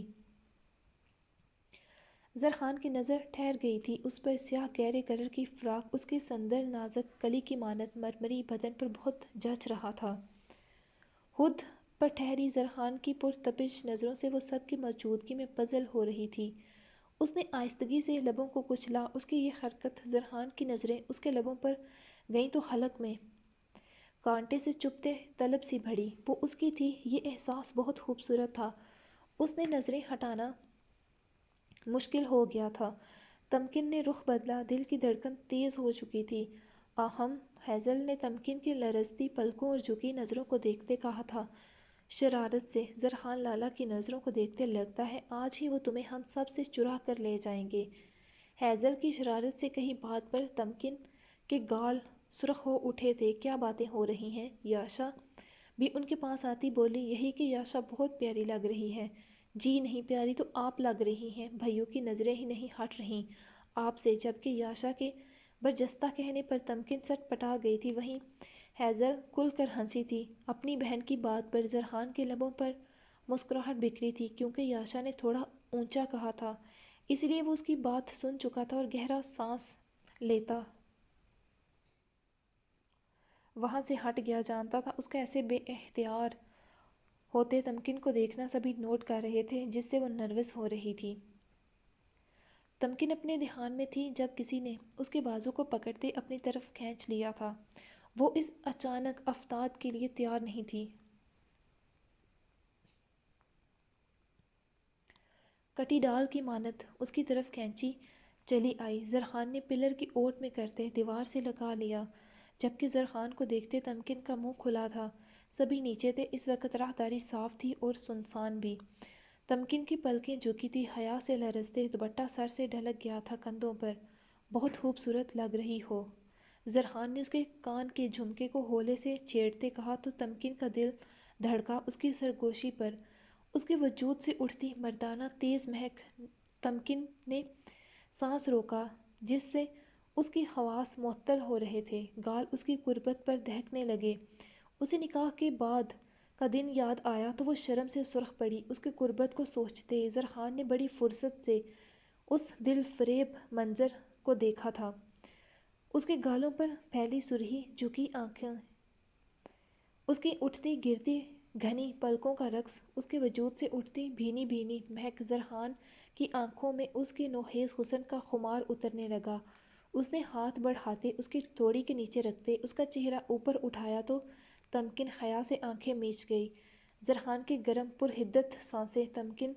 زرحان کی نظر ٹھہر گئی تھی اس پر، سیاہ گہرے کلر کی فراک اس کے سندر نازک کلی کی مانند مرمری بدن پر بہت جچ رہا تھا۔ ہد پر ٹھہری زرحان کی پرتپش نظروں سے وہ سب کی موجودگی میں پزل ہو رہی تھی۔ اس نے آہستگی سے لبوں کو کچلا۔ اس کی یہ حرکت، زرحان کی نظریں اس کے لبوں پر گئیں تو حلق میں کانٹے سے چبھتے طلب سی بڑھی۔ وہ اس کی تھی، یہ احساس بہت خوبصورت تھا، اس نے نظریں ہٹانا مشکل ہو گیا تھا۔ تمکن نے رخ بدلا، دل کی دھڑکن تیز ہو چکی تھی۔ آہم، حیضل نے تمکن کی لرزتی پلکوں اور جھکی نظروں کو دیکھتے کہا تھا شرارت سے۔ زرحان لالا کی نظروں کو دیکھتے، لگتا ہے آج ہی وہ تمہیں ہم سب سے چرا کر لے جائیں گے۔ حیضل کی شرارت سے کہی بات پر تمکن کے گال سرخ ہو اٹھے تھے۔ کیا باتیں ہو رہی ہیں؟ یاشا بھی ان کے پاس آتی بولی۔ یہی کہ یاشا بہت پیاری لگ رہی ہے۔ جی نہیں، پیاری تو آپ لگ رہی ہیں، بھائیوں کی نظریں ہی نہیں ہٹ رہیں آپ سے۔ جبکہ یاشا کے برجستہ کہنے پر تمکن سٹ پٹا گئی تھی، وہیں حیضل کھل کر ہنسی تھی اپنی بہن کی بات پر۔ زرحان کے لبوں پر مسکراہٹ بکھری تھی، کیونکہ یاشا نے تھوڑا اونچا کہا تھا، اس لیے وہ اس کی بات سن چکا تھا اور گہرا سانس لیتا وہاں سے ہٹ گیا۔ جانتا تھا اس کا ایسے بے اختیار ہوتے تمکن کو دیکھنا سبھی نوٹ کر رہے تھے، جس سے وہ نروس ہو رہی تھی۔ تمکن اپنے دھیان میں تھی جب کسی نے اس کے بازو کو پکڑتے اپنی طرف کھینچ لیا تھا۔ وہ اس اچانک افتاد کے لیے تیار نہیں تھی۔ کٹی ڈال کی مانند اس کی طرف کھینچی چلی آئی۔ زرخان نے پلر کی اوٹ میں کرتے دیوار سے لگا لیا، جبکہ زرخان کو دیکھتے تمکن کا منہ کھلا تھا۔ سبھی نیچے تھے۔ اس وقت راہداری صاف تھی اور سنسان بھی۔ تمکن کی پلکیں جھکی تھی، حیا سے لرزتے، دوپٹہ سر سے ڈھلک گیا تھا کندھوں پر۔ بہت خوبصورت لگ رہی ہو۔ زرخان نے اس کے کان کے جھمکے کو ہولے سے چھیڑتے کہا تو تمکن کا دل دھڑکا اس کی سرگوشی پر۔ اس کے وجود سے اٹھتی مردانہ تیز مہک۔ تمکن نے سانس روکا، جس سے اس کی حواس معطل ہو رہے تھے۔ گال اس کی قربت پر دہکنے لگے۔ اسے نکاح کے بعد کا دن یاد آیا تو وہ شرم سے سرخ پڑی۔ اس کی قربت کو سوچتے زرخان نے بڑی فرصت سے اس دل فریب منظر کو دیکھا تھا۔ اس کے گالوں پر پھیلی سرخی، جھکی آنکھیں، اس کی اٹھتی گرتی گھنی پلکوں کا رقص، اس کے وجود سے اٹھتی بھینی بھینی مہک۔ زرخان کی آنکھوں میں اس کے نوخیز حسن کا خمار اترنے لگا۔ اس نے ہاتھ بڑھاتے اس کی توڑی کے نیچے رکھتے اس کا چہرہ اوپر اٹھایا تو تمکن حیا سے آنکھیں میچ گئی۔ زرخان کی گرم پرحدت سانسیں تمکن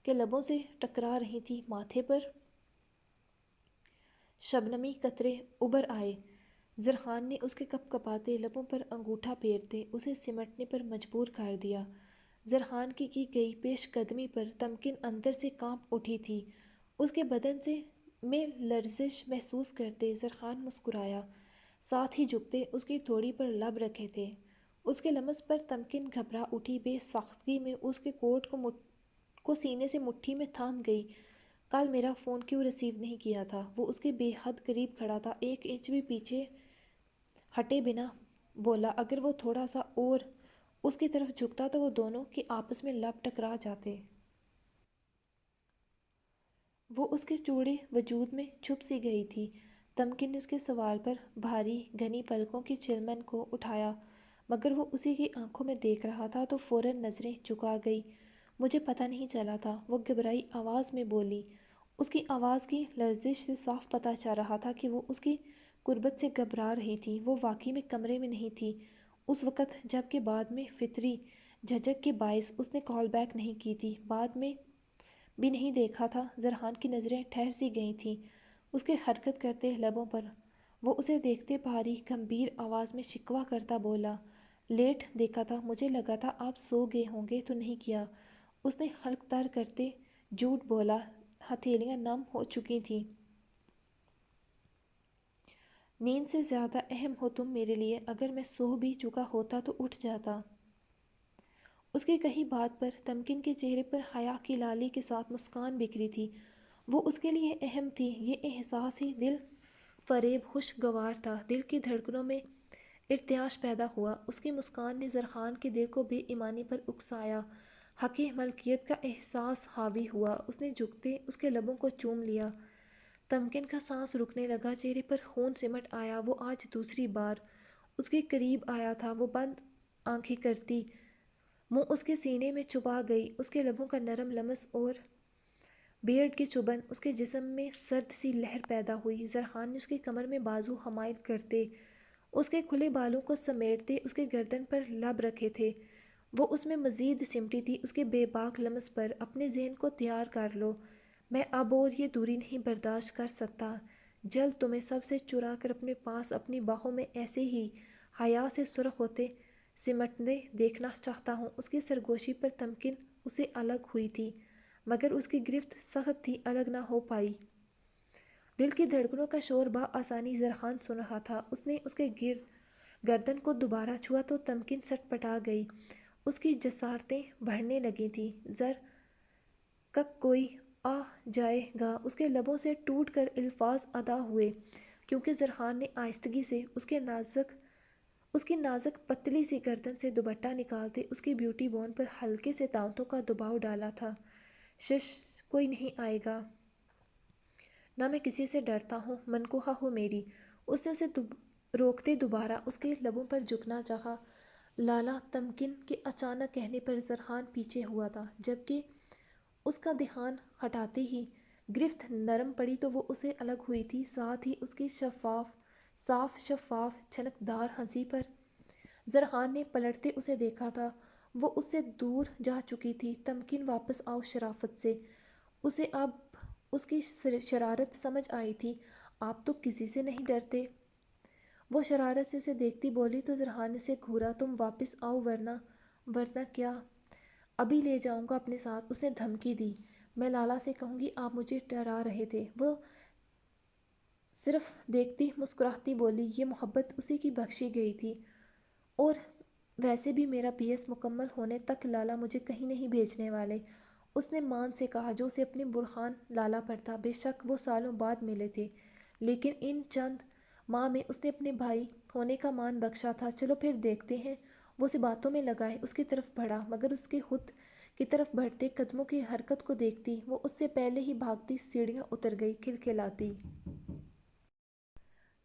کے لبوں سے ٹکرا رہی تھیں۔ ماتھے پر شبنمی قطرے ابھر آئے۔ زرخان نے اس کے کپ کپاتے لبوں پر انگوٹھا پھیرتے اسے سمٹنے پر مجبور کر دیا۔ زرخان کی گئی پیش قدمی پر تمکن اندر سے کانپ اٹھی تھی۔ اس کے بدن میں لرزش محسوس کرتے زرخان مسکرایا، ساتھ ہی جھکتے اس کی تھوڑی پر لب رکھے تھے۔ اس کے لمس پر تمکن گھبرا اٹھی، بے ساختگی میں اس کے کوٹ کو سینے سے مٹھی میں تھام گئی۔ کل میرا فون کیوں ریسیو نہیں کیا تھا؟ وہ اس کے بے حد قریب کھڑا تھا، ایک انچ بھی پیچھے ہٹے بنا بولا۔ اگر وہ تھوڑا سا اور اس کی طرف جھکتا تو وہ دونوں کے آپس میں لب ٹکرا جاتے۔ وہ اس کے چوڑے وجود میں چھپ سی گئی تھی۔ تمکن نے اس کے سوال پر بھاری گھنی پلکوں کی چلمن کو اٹھایا، مگر وہ اسی کی آنکھوں میں دیکھ رہا تھا تو فوراً نظریں جھکا گئی۔ مجھے پتہ نہیں چلا تھا، وہ گھبرائی آواز میں بولی۔ اس کی آواز کی لرزش سے صاف پتہ چل رہا تھا کہ وہ اس کی قربت سے گھبرا رہی تھی۔ وہ واقعی میں کمرے میں نہیں تھی اس وقت، جبکہ بعد میں فطری جھجک کے باعث اس نے کال بیک نہیں کی تھی۔ بعد میں بھی نہیں دیکھا تھا۔ زرخان کی نظریں ٹھہر سی گئی تھیں اس کے حرکت کرتے لبوں پر۔ وہ اسے دیکھتے بھاری گمبھیر آواز میں شکوہ کرتا بولا، لیٹ دیکھا تھا، مجھے لگا تھا آپ سو گئے ہوں گے تو نہیں کیا۔ اس نے حلق تر کرتے جھوٹ بولا، ہتھیلیاں نم ہو چکی تھیں۔ نیند سے زیادہ اہم ہو تم میرے لیے، اگر میں سو بھی چکا ہوتا تو اٹھ جاتا۔ اس کی کہی بات پر تمکن کے چہرے پر حیا کی لالی کے ساتھ مسکان بکھری تھی۔ وہ اس کے لیے اہم تھی، یہ احساس ہی دل فریب خوشگوار تھا۔ دل کی دھڑکنوں میں ارتعاش پیدا ہوا۔ اس کی مسکان نے زرخان کے دل کو بے ایمانی پر اکسایا۔ حق ملکیت کا احساس حاوی ہوا۔ اس نے جھکتے اس کے لبوں کو چوم لیا۔ تمکن کا سانس رکنے لگا، چہرے پر خون سمٹ آیا۔ وہ آج دوسری بار اس کے قریب آیا تھا۔ وہ بند آنکھیں کرتی منہ اس کے سینے میں چھپا گئی۔ اس کے لبوں کا نرم لمس اور بیئرڈ کی چبھن، اس کے جسم میں سرد سی لہر پیدا ہوئی۔ زرخان نے اس کی کمر میں بازو حمائل کرتے اس کے کھلے بالوں کو سمیٹتے اس کے گردن پر لب رکھے تھے۔ وہ اس میں مزید سمٹی تھی اس کے بے باک لمس پر۔ اپنے ذہن کو تیار کر لو، میں اب اور یہ دوری نہیں برداشت کر سکتا۔ جلد تمہیں سب سے چرا کر اپنے پاس اپنی باہوں میں ایسے ہی حیا سے سرخ ہوتے سمٹتے دیکھنا چاہتا ہوں۔ اس کی سرگوشی پر تمکن اسے الگ ہوئی تھی، مگر اس کی گرفت سخت تھی، الگ نہ ہو پائی۔ دل کی دھڑکنوں کا شور بآسانی زرخان سن رہا تھا۔ اس نے اس کے گردن کو دوبارہ چھوا تو تمکن سٹ پٹا گئی۔ اس کی جسارتیں بڑھنے لگی تھیں۔ زر کک کوئی آ جائے گا، اس کے لبوں سے ٹوٹ کر الفاظ ادا ہوئے، کیونکہ زرخان نے آہستگی سے اس کی نازک پتلی سی گردن سے دوپٹہ نکالتے اس کی بیوٹی بون پر ہلکے سے دانتوں کا دباؤ ڈالا تھا۔ شش، کوئی نہیں آئے گا، نہ میں کسی سے ڈرتا ہوں، منقوہ ہو میری۔ اس نے اسے روکتے دوبارہ اس کے لبوں پر جھکنا چاہا۔ لالا، تمکن کے اچانک کہنے پر زرخان پیچھے ہوا تھا، جبکہ اس کا دھیان ہٹاتے ہی گرفت نرم پڑی تو وہ اسے الگ ہوئی تھی، ساتھ ہی اس کی صاف شفاف چھنکدار ہنسی پر۔ زرخان نے پلٹتے اسے دیکھا تھا، وہ اس سے دور جا چکی تھی۔ تمکن واپس آؤ شرافت سے، اسے اب اس کی شرارت سمجھ آئی تھی۔ آپ تو کسی سے نہیں ڈرتے؟ وہ شرارت سے اسے دیکھتی بولی تو زرہان نے اسے گھورا۔ تم واپس آؤ ورنہ کیا؟ ابھی لے جاؤں گا اپنے ساتھ، اس نے دھمکی دی۔ میں لالا سے کہوں گی آپ مجھے ڈرا رہے تھے۔ وہ صرف دیکھتی مسکراتی بولی یہ محبت اسی کی بخشی گئی تھی، اور ویسے بھی میرا پی ایس مکمل ہونے تک لالا مجھے کہیں نہیں بھیجنے والے۔ اس نے مان سے کہا جو اسے اپنے برہان لالا پر تھا۔ بے شک وہ سالوں بعد ملے تھے، لیکن ان چند ماہ میں اس نے اپنے بھائی ہونے کا مان بخشا تھا۔ چلو پھر دیکھتے ہیں۔ وہ اسے باتوں میں لگائے اس کی طرف بڑھا، مگر اس کے خود کی طرف بڑھتے قدموں کی حرکت کو دیکھتی وہ اس سے پہلے ہی بھاگتی سیڑھیاں اتر گئی، کھلکھلاتی۔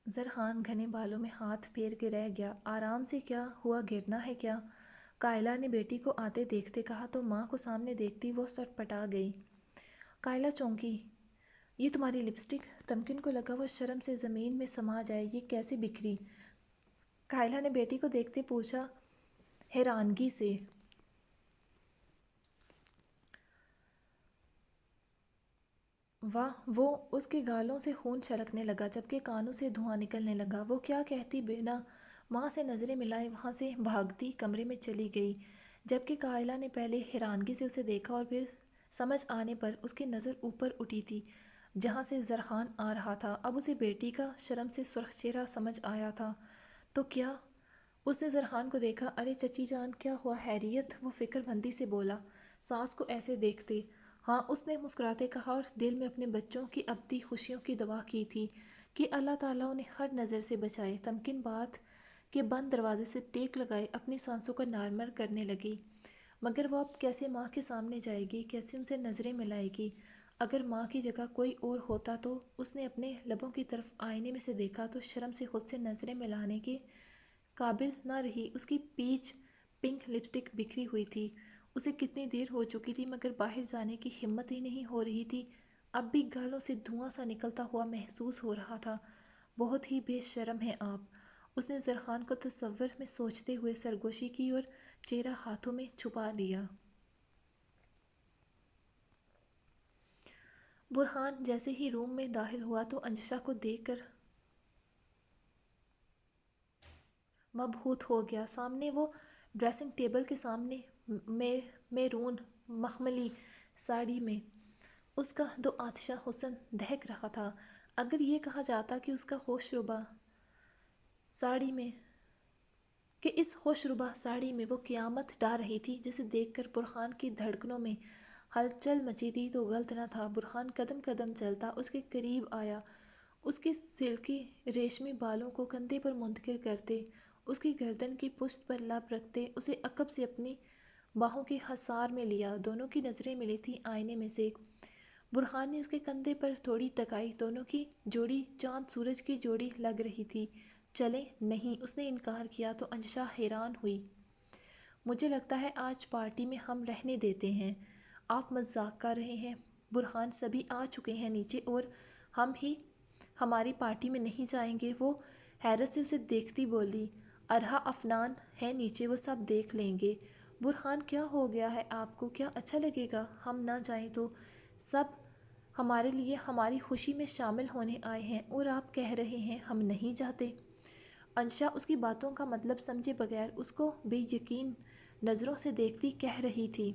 زرہان گھنے بالوں میں ہاتھ پھیر کے رہ گیا۔ آرام سے، کیا ہوا، گرنا ہے کیا؟ کائلہ نے بیٹی کو آتے دیکھتے کہا تو ماں کو سامنے دیکھتی وہ سٹپٹا گئی۔ کائلہ چونکی۔ یہ تمہاری لپسٹک؟ تمکن کو لگا وہ شرم سے زمین میں سما جائے، یہ کیسے بکھری؟ کائلہ نے بیٹی کو دیکھتے پوچھا، حیرانگی سے۔ واہ! وہ اس کے گالوں سے خون چھلکنے لگا جبکہ کانوں سے دھواں نکلنے لگا۔ وہ کیا کہتی بنا ماں سے نظریں ملائے وہاں سے بھاگتی کمرے میں چلی گئی، جبکہ کائلہ نے پہلے حیرانگی سے اسے دیکھا اور پھر سمجھ آنے پر اس کی نظر اوپر اٹھی تھی جہاں سے زرہان آ رہا تھا۔ اب اسے بیٹی کا شرم سے سرخ چہرہ سمجھ آیا تھا۔ تو کیا؟ اس نے زرہان کو دیکھا۔ ارے چچی جان، کیا ہوا، خیریت؟ وہ فکر مندی سے بولا، ساس کو ایسے دیکھتے۔ ہاں، اس نے مسکراتے کہا اور دل میں اپنے بچوں کی ابدی خوشیوں کی دعا کی تھی کہ اللہ تعالیٰ انہیں ہر نظر سے بچائے۔ تمکن بات کے بند دروازے سے ٹیک لگائے اپنی سانسوں کو نارمل کرنے لگی۔ مگر وہ اب کیسے ماں کے سامنے جائے گی، کیسے ان سے نظریں ملائے گی؟ اگر ماں کی جگہ کوئی اور ہوتا تو؟ اس نے اپنے لبوں کی طرف آئینے میں سے دیکھا تو شرم سے خود سے نظریں ملانے کے قابل نہ رہی۔ اس کی پیچ پنک لپسٹک بکھری ہوئی تھی۔ اسے کتنی دیر ہو چکی تھی مگر باہر جانے کی ہمت ہی نہیں ہو رہی تھی۔ اب بھی گالوں سے دھواں سا نکلتا ہوا محسوس ہو رہا تھا۔ بہت ہی بے شرم ہیں آپ، اس نے زرہان کو تصور میں سوچتے ہوئے سرگوشی کی اور چہرہ ہاتھوں میں چھپا لیا۔ برہان جیسے ہی روم میں داخل ہوا تو انجشا کو دیکھ کر مبہوت ہو گیا۔ سامنے وہ ڈریسنگ ٹیبل کے سامنے میرون مخملی ساڑی میں اس کا دو آتشہ حسن دہک رہا تھا۔ اگر یہ کہا جاتا کہ اس خوشربا ساڑی میں وہ قیامت ڈھا رہی تھی جسے دیکھ کر برہان کی دھڑکنوں میں ہلچل مچی تھی تو غلط نہ تھا۔ برہان قدم قدم چلتا اس کے قریب آیا، اس کے سلکی ریشمی بالوں کو کندھے پر منتقل کرتے، اس کی گردن کی پشت پر لب رکھتے اسے عقب سے اپنی باہوں کے حصار میں لیا۔ دونوں کی نظریں ملی تھیں آئینے میں سے۔ برہان نے اس کے کندھے پر تھوڑی ٹکائی۔ دونوں کی جوڑی چاند سورج کی جوڑی لگ رہی تھی۔ چلیں؟ نہیں، اس نے انکار کیا تو انجشا حیران ہوئی۔ مجھے لگتا ہے آج پارٹی میں ہم رہنے دیتے ہیں۔ آپ مذاق کر رہے ہیں برہان، سبھی آ چکے ہیں نیچے اور ہم ہی ہماری پارٹی میں نہیں جائیں گے؟ وہ حیرت سے اسے دیکھتی بولی، ارہا افنان ہیں نیچے، وہ سب دیکھ لیں گے۔ برہان، کیا ہو گیا ہے آپ کو؟ کیا اچھا لگے گا ہم نہ جائیں تو؟ سب ہمارے لیے ہماری خوشی میں شامل ہونے آئے ہیں اور آپ کہہ رہے ہیں ہم نہیں جاتے؟ انشا اس کی باتوں کا مطلب سمجھے بغیر اس کو بے یقین نظروں سے دیکھتی کہہ رہی تھی،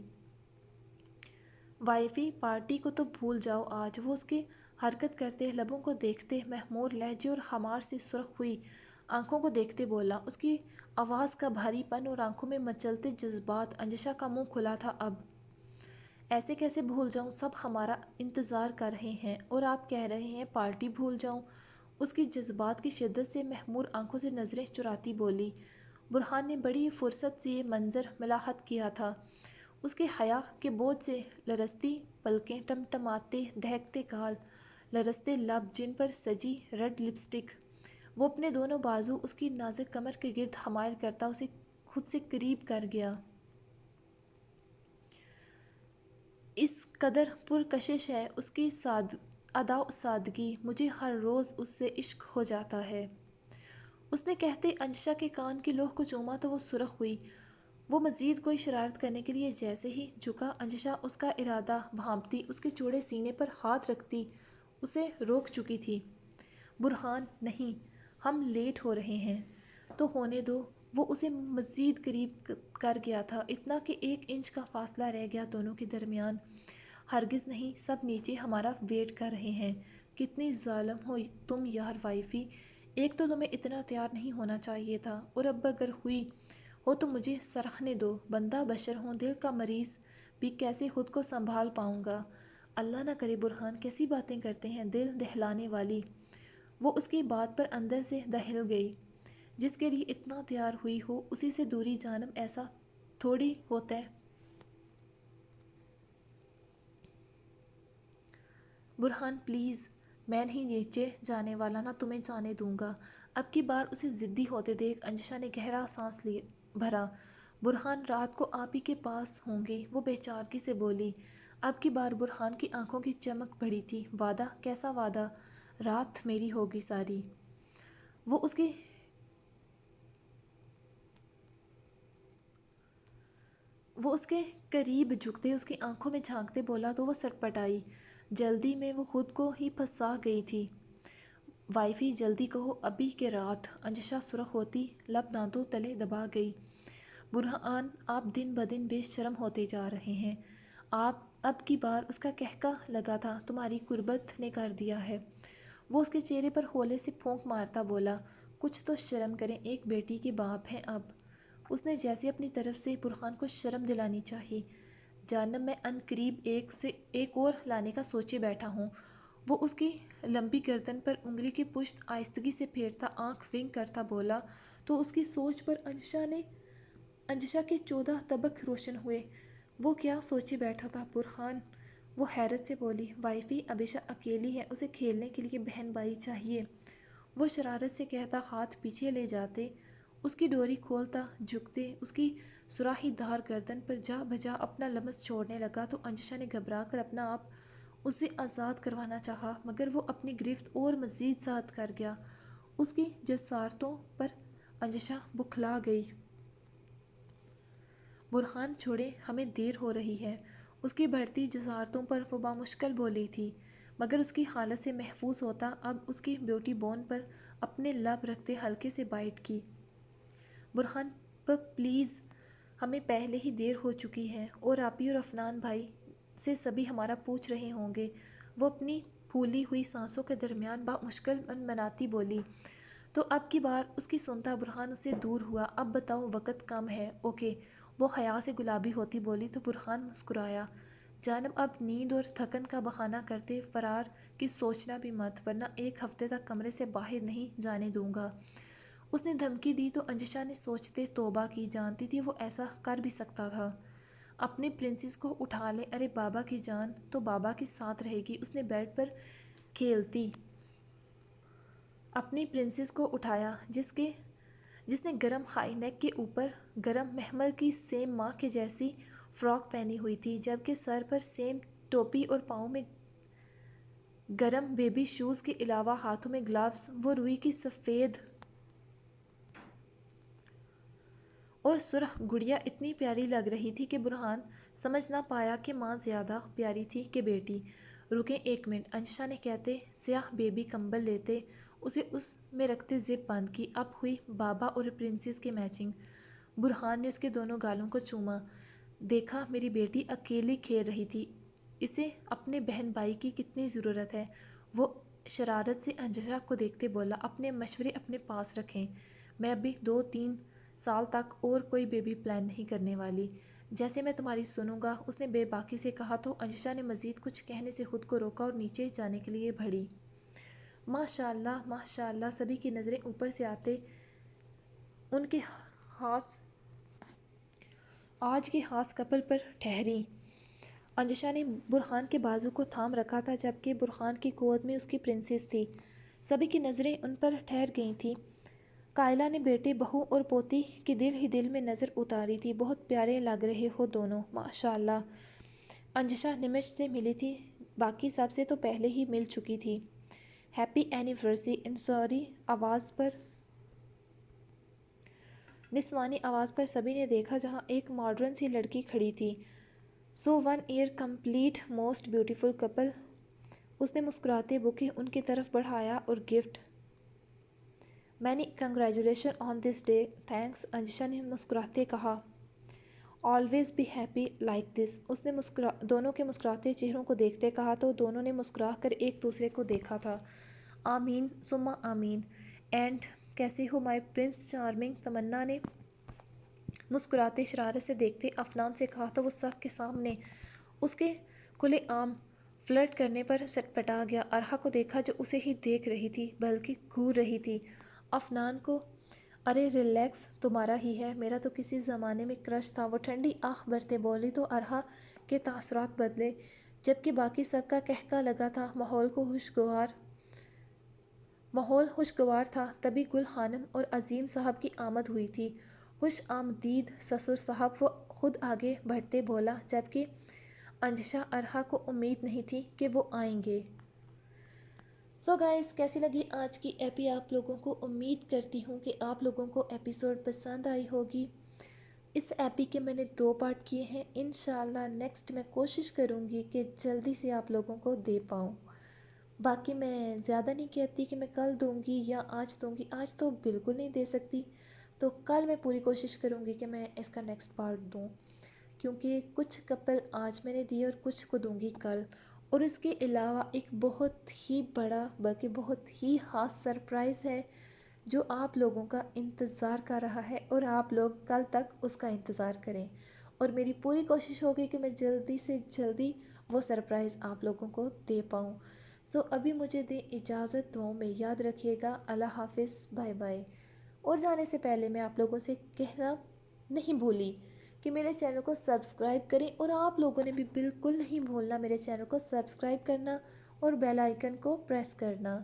وائفی پارٹی کو تو بھول جاؤ آج۔ وہ اس کی حرکت کرتے لبوں کو دیکھتے محمور لہجے اور خمار سے سرخ ہوئی آنکھوں کو دیکھتے بولا، اس کی آواز کا بھاری پن اور آنکھوں میں مچلتے جذبات۔ انجشا کا منہ کھلا تھا اب۔ ایسے کیسے بھول جاؤں؟ سب ہمارا انتظار کر رہے ہیں اور آپ کہہ رہے ہیں پارٹی بھول جاؤں؟ اس کی جذبات کی شدت سے محمور آنکھوں سے نظریں چراتی بولی۔ برہان نے بڑی فرصت سے یہ منظر ملاحظہ کیا تھا۔ اس کے حیا کے بوجھ سے لرزتی پلکیں، ٹمٹماتے دہکتے گال، لرزتے لب جن پر سجی ریڈ لپسٹک۔ وہ اپنے دونوں بازو اس کی نازک کمر کے گرد حمائل کرتا اسے خود سے قریب کر گیا۔ اس قدر پرکشش ہے اس کی ادا و سادگی، مجھے ہر روز اس سے عشق ہو جاتا ہے۔ اس نے کہتے انجشا کے کان کی لوح کو چوما تو وہ سرخ ہوئی۔ وہ مزید کوئی شرارت کرنے کے لیے جیسے ہی جھکا، انجشا اس کا ارادہ بھانپتی، اس کے چوڑے سینے پر ہاتھ رکھتی اسے روک چکی تھی۔ برہان، نہیں، ہم لیٹ ہو رہے ہیں۔ تو ہونے دو۔ وہ اسے مزید قریب کر گیا تھا، اتنا کہ 1 انچ کا فاصلہ رہ گیا دونوں کے درمیان۔ ہرگز نہیں، سب نیچے ہمارا ویٹ کر رہے ہیں۔ کتنی ظالم ہو تم یار وائفی، ایک تو تمہیں اتنا تیار نہیں ہونا چاہیے تھا، اور اب اگر ہوئی ہو تو مجھے سراہنے دو۔ بندہ بشر ہوں، دل کا مریض بھی کیسے خود کو سنبھال پاؤں گا؟ اللہ نہ کرے برہان، کیسی باتیں کرتے ہیں دل دہلانے والی۔ وہ اس کی بات پر اندر سے دہل گئی۔ جس کے لیے اتنا تیار ہوئی ہو اسی سے دوری جانم ایسا تھوڑی ہوتا ہے۔ برہان پلیز، میں نہیں نیچے جانے والا، نہ تمہیں جانے دوں گا۔ اب کی بار اسے ضدی ہوتے دیکھ انجشا نے گہرا سانس بھرا۔ برہان، رات کو آپ ہی کے پاس ہوں گے، وہ بے چارگی سے بولی۔ اب کی بار برہان کی آنکھوں کی چمک بڑھی تھی۔ وعدہ؟ کیسا وعدہ؟ رات میری ہوگی ساری۔ وہ اس کے قریب جھکتے، اس کی آنکھوں میں جھانکتے بولا تو وہ سٹپٹائی۔ جلدی میں وہ خود کو ہی پھنسا گئی تھی۔ وائفی، جلدی کہو، ابھی کہ رات۔ انجشا سرخ ہوتی لب دانتوں تلے دبا گئی۔ برہان، آپ دن بدن بے شرم ہوتے جا رہے ہیں۔ اب کی بار اس کا قہقہ لگا تھا، تمہاری قربت نے کر دیا ہے۔ وہ اس کے چہرے پر ہولے سے پھونک مارتا بولا، کچھ تو شرم کریں، ایک بیٹی کے باپ ہیں اب۔ اس نے جیسے اپنی طرف سے برہان کو شرم دلانی چاہی۔ جانب میں ان قریب ایک اور لانے کا سوچے بیٹھا ہوں۔ وہ اس کی لمبی گردن پر انگلی کی پشت آہستگی سے پھیرتا، آنکھ ونک کرتا بولا تو اس کی سوچ پر انجشا کے 14 طبق روشن ہوئے۔ وہ کیا سوچے بیٹھا تھا برہان؟ وہ حیرت سے بولی، وائفی ابیشہ اکیلی ہے، اسے کھیلنے کے لیے بہن بھائی چاہیے۔ وہ شرارت سے کہتا ہاتھ پیچھے لے جاتے، اس کی ڈوری کھولتا، جھکتے اس کی سراہی دار گردن پر جا بجا اپنا لمس چھوڑنے لگا تو انجشا نے گھبرا کر اپنا آپ اس سے آزاد کروانا چاہا، مگر وہ اپنی گرفت اور مزید زیادہ کر گیا۔ اس کی جسارتوں پر انجشا بکھلا گئی۔ برہان چھوڑے، ہمیں دیر ہو رہی ہے۔ اس کی بڑھتی جسارتوں پر وہ بامشکل بولی تھی، مگر اس کی حالت سے محفوظ ہوتا اب اس کی بیوٹی بون پر اپنے لب رکھتے ہلکے سے بائٹ کی۔ برہان پلیز، ہمیں پہلے ہی دیر ہو چکی ہے، اور آپی اور عفنان بھائی سے سبھی ہمارا پوچھ رہے ہوں گے۔ وہ اپنی پھولی ہوئی سانسوں کے درمیان بامشکل منمناتی بولی۔ تو اب کی بار اس کی سنتا برہان اس سے دور ہوا۔ اب بتاؤ، وقت کم ہے۔ اوکے، وہ حیا سے گلابی ہوتی بولی تو برہان مسکرایا۔ جانب اب نیند اور تھکن کا بہانہ کرتے فرار کی سوچنا بھی مت، ورنہ 1 ہفتے تک کمرے سے باہر نہیں جانے دوں گا۔ اس نے دھمکی دی تو انجشا نے سوچتے توبہ کی، جانتی تھی وہ ایسا کر بھی سکتا تھا۔ اپنی پرنسس کو اٹھا لے، ارے بابا کی جان تو بابا کے ساتھ رہے گی۔ اس نے بیڈ پر کھیلتی اپنی پرنسس کو اٹھایا، جس نے گرم ہائی نیک کے اوپر گرم محمل کی سیم ماں کے جیسی فراک پہنی ہوئی تھی، جبکہ سر پر سیم ٹوپی اور پاؤں میں گرم بیبی شوز کے علاوہ ہاتھوں میں گلوز۔ وہ روئی کی سفید اور سرخ گڑیا اتنی پیاری لگ رہی تھی کہ برہان سمجھ نہ پایا کہ ماں زیادہ پیاری تھی کہ بیٹی۔ رکیں 1 منٹ، انجشا نے کہتے سیاہ بیبی کمبل لیتے اسے اس میں رکھتے زپ بند کی۔ اب ہوئی بابا اور پرنسس کی میچنگ۔ برہان نے اس کے دونوں گالوں کو چوما۔ دیکھا، میری بیٹی اکیلی کھیل رہی تھی، اسے اپنے بہن بھائی کی کتنی ضرورت ہے۔ وہ شرارت سے انجشا کو دیکھتے بولا، اپنے مشورے اپنے پاس رکھیں، میں ابھی 2-3 سال تک اور کوئی بیبی پلان نہیں کرنے والی، جیسے میں تمہاری سنوں گا۔ اس نے بے باکی سے کہا تو انجشا نے مزید کچھ کہنے سے خود کو روکا اور نیچے جانے کے لیے بڑھی۔ ماشاءاللہ ماشاءاللہ، سبھی کی نظریں اوپر سے آتے ان کے آج کے خاص کپل پر ٹھہریں۔ انجشا نے برہان کے بازو کو تھام رکھا تھا، جبکہ برہان کی گود میں اس کی پرنسس تھی۔ سبھی کی نظریں ان پر ٹھہر گئی تھیں۔ قائلہ نے بیٹے، بہو اور پوتی کی دل ہی دل میں نظر اتاری تھی۔ بہت پیارے لگ رہے ہو دونوں، ماشاءاللہ۔ انجشا نمش سے ملی تھی، باقی سب سے تو پہلے ہی مل چکی تھی۔ ہیپی اینیورسری ان سوری آواز پر نسوانی آواز پر سبھی نے دیکھا جہاں ایک ماڈرن سی لڑکی کھڑی تھی. So 1 year complete most beautiful couple. اس نے مسکراتے بوکے ان کی طرف بڑھایا اور gift. Many congratulation on this day. Thanks. Anjasha نے مسکراتے کہا. Always be happy like this. اس نے دونوں کے مسکراتے چہروں کو دیکھتے کہا تو دونوں نے مسکرا کر ایک دوسرے کو دیکھا تھا. آمین سما آمین. اینڈ کیسے ہو مائی پرنس چارمنگ. تمنا نے مسکراتے شرارت سے دیکھتے افنان سے کہا تو وہ سب کے سامنے اس کے کھلے عام فلرٹ کرنے پر سٹپٹا گیا. ارحا کو دیکھا جو اسے ہی دیکھ رہی تھی بلکہ گھور رہی تھی. افنان کو ارے ریلیکس تمہارا ہی ہے, میرا تو کسی زمانے میں کرش تھا. وہ ٹھنڈی آہ بھرتے بولی تو ارحا کے تاثرات بدلے جبکہ باقی سب کا کہکا لگا تھا. ماحول خوشگوار تھا. تبھی گل خانم اور عظیم صاحب کی آمد ہوئی تھی. خوش آمدید سسر صاحب. وہ خود آگے بڑھتے بولا جبکہ انجشا ارحا کو امید نہیں تھی کہ وہ آئیں گے. سو گائز کیسی لگی آج کی ایپی آپ لوگوں کو. امید کرتی ہوں کہ آپ لوگوں کو ایپیسوڈ پسند آئی ہوگی. اس ایپی کے میں نے 2 پارٹ کیے ہیں. انشاءاللہ نیکسٹ میں کوشش کروں گی کہ جلدی سے آپ لوگوں کو دے پاؤں. باقی میں زیادہ نہیں کہتی کہ میں کل دوں گی یا آج دوں گی. آج تو بالکل نہیں دے سکتی, تو کل میں پوری کوشش کروں گی کہ میں اس کا نیکسٹ پارٹ دوں, کیونکہ کچھ کپل آج میں نے دیے اور کچھ کو دوں گی کل. اور اس کے علاوہ ایک بہت ہی بڑا بلکہ بہت ہی خاص سرپرائز ہے جو آپ لوگوں کا انتظار کر رہا ہے, اور آپ لوگ کل تک اس کا انتظار کریں. اور میری پوری کوشش ہوگی کہ میں جلدی سے جلدی وہ سرپرائز آپ لوگوں کو دے پاؤں. سو ابھی مجھے دیں اجازت. دعاؤں میں یاد رکھیے گا. اللہ حافظ. Bye bye. اور جانے سے پہلے میں آپ لوگوں سے کہنا نہیں بھولی کہ میرے چینل کو سبسکرائب کریں, اور آپ لوگوں نے بھی بالکل نہیں بھولنا میرے چینل کو سبسکرائب کرنا اور بیل آئیکن کو پریس کرنا.